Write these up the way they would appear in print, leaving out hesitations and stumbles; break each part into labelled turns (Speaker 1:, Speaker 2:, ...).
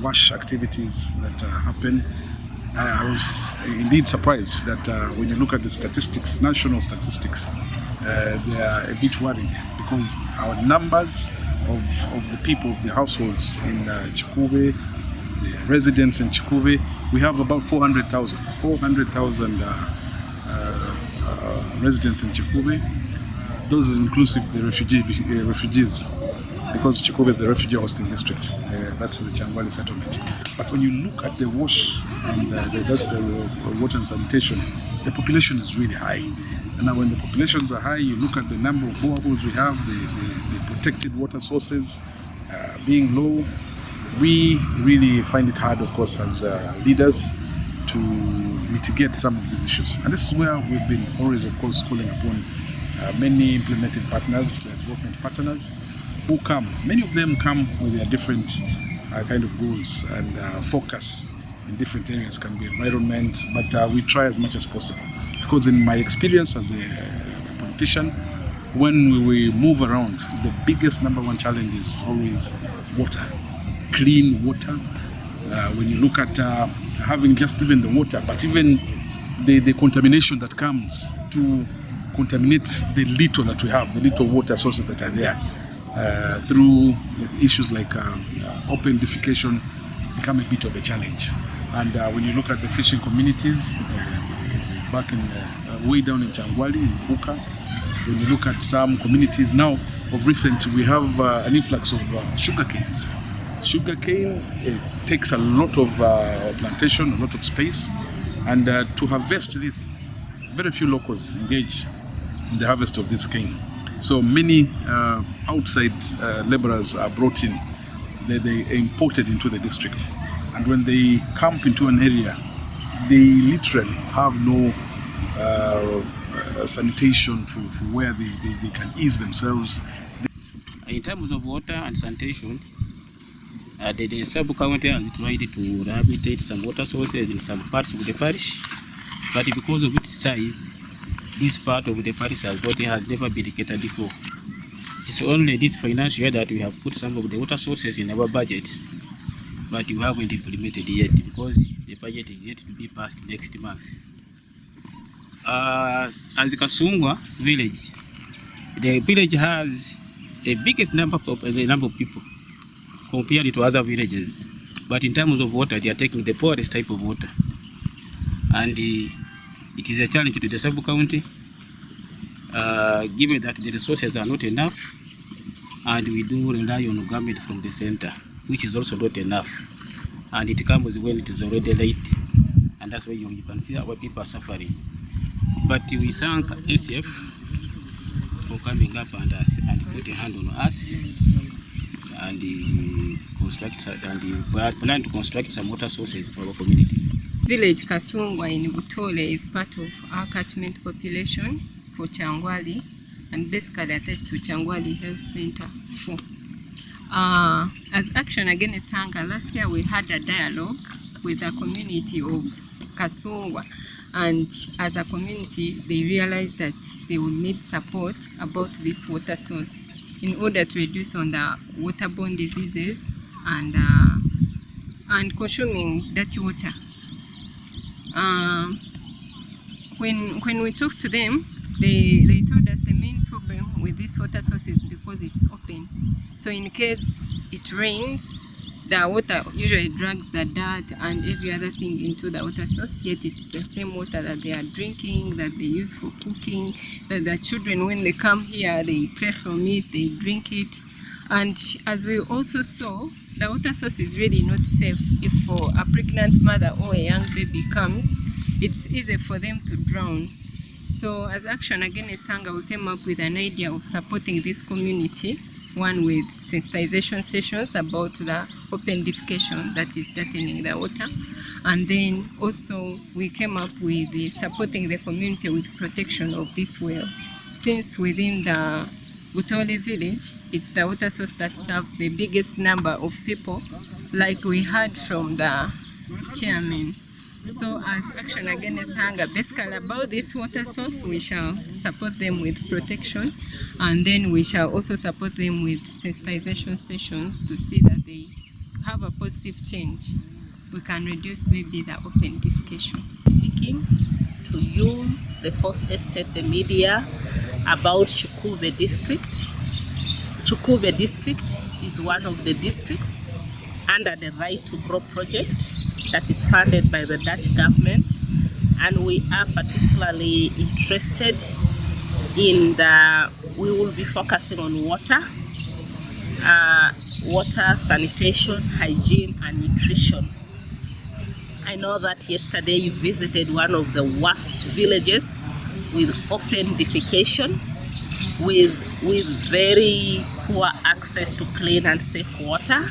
Speaker 1: wash activities that happen. I was indeed surprised that when you look at the statistics, national statistics, they are a bit worrying because our numbers of the people, of the households in Kikuube, the residents in Kikuube, we have about 400,000 residents in Kikuube. Those is inclusive the refugees, because Kikuube is the refugee hosting district. That's the Changwali settlement. But when you look at the wash and that's the water and sanitation, the population is really high. And now when the populations are high, you look at the number of boreholes we have, the protected water sources being low. We really find it hard, of course, as leaders to mitigate some of these issues. And this is where we've been always, of course, calling upon many implementing partners, development partners, who come. Many of them come with their different kind of goals and focus in different areas. Can be environment, but we try as much as possible. Because in my experience as a politician, when we move around, the biggest number one challenge is always water, clean water. When you look at having just even the water, but even the contamination that comes to contaminate the little that we have, the little water sources that are there, through issues like open defecation become a bit of a challenge. And when you look at the fishing communities, back in way down in Changwali, in Buka, when you look at some communities now, of recent, we have an influx of sugarcane. Sugarcane takes a lot of plantation, a lot of space, and to harvest this, very few locals engage in the harvest of this cane. So many outside laborers are brought in, they are imported into the district. And when they camp into an area, they literally have no sanitation for where they can ease themselves.
Speaker 2: In terms of water and sanitation, the sub-county has tried to rehabilitate some water sources in some parts of the parish, but because of its size, this part of the parish has never been catered for. It's only this financial year that we have put some of the water sources in our budgets, but we haven't implemented yet because the budget is yet to be passed next month. As Kasungwa village, the village has the biggest number of people compared to other villages, but in terms of water, they are taking the poorest type of water, and it is a challenge to the sub-county, given that the resources are not enough, and we do rely on government from the center, which is also not enough, and it comes when it is already late, and that's why you can see our people are suffering. But we thank SF for coming up and put a hand on us, and plan to construct some water sources for our community.
Speaker 3: Village Kasungwa in Butole is part of our catchment population for Changwali and basically attached to Changwali Health Center 4. As Action Against Hunger, last year we had a dialogue with the community of Kasungwa, and as a community they realized that they would need support about this water source in order to reduce on the waterborne diseases and consuming dirty water. When we talked to them, they told us the main problem with this water source is because it's open. So in case it rains, the water usually drags the dirt and every other thing into the water source, yet it's the same water that they are drinking, that they use for cooking, that the children, when they come here, they play from it, they drink it. And as we also saw, the water source is really not safe. If for a pregnant mother or a young baby comes, it's easy for them to drown. So as Action Against Hunger, we came up with an idea of supporting this community, one with sensitization sessions about the open defecation that is threatening the water. And then also we came up with supporting the community with protection of this well. Since within the Butole village, it's the water source that serves the biggest number of people, like we heard from the chairman. So as Action Against Hunger, basically about this water source, we shall support them with protection, and then we shall also support them with sensitization sessions to see that they have a positive change, we can reduce maybe the open defecation.
Speaker 4: Speaking to you, the first estate, the media, about Kikuube district. Kikuube district is one of the districts under the Right to Grow project that is funded by the Dutch government, and we are particularly interested in we will be focusing on water, sanitation, hygiene and nutrition. I know that yesterday you visited one of the worst villages with open defecation, with very poor access to clean and safe water,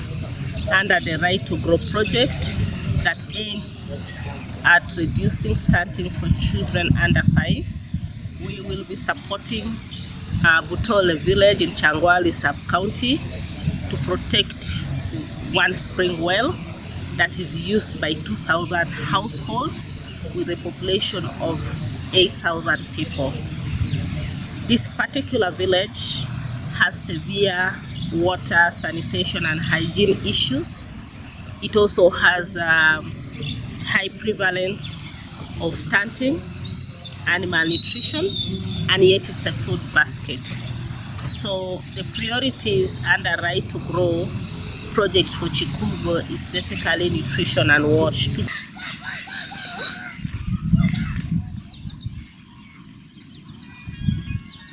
Speaker 4: under the Right to Grow project that aims at reducing stunting for children under 5. We will be supporting Butole village in Changwali sub-county to protect one spring well that is used by 2,000 households with a population of 8,000 people. This particular village has severe water, sanitation and hygiene issues. It also has high prevalence of stunting, animal nutrition, and yet it's a food basket. So the priorities under Right to Grow project for Kikuube is basically nutrition and wash.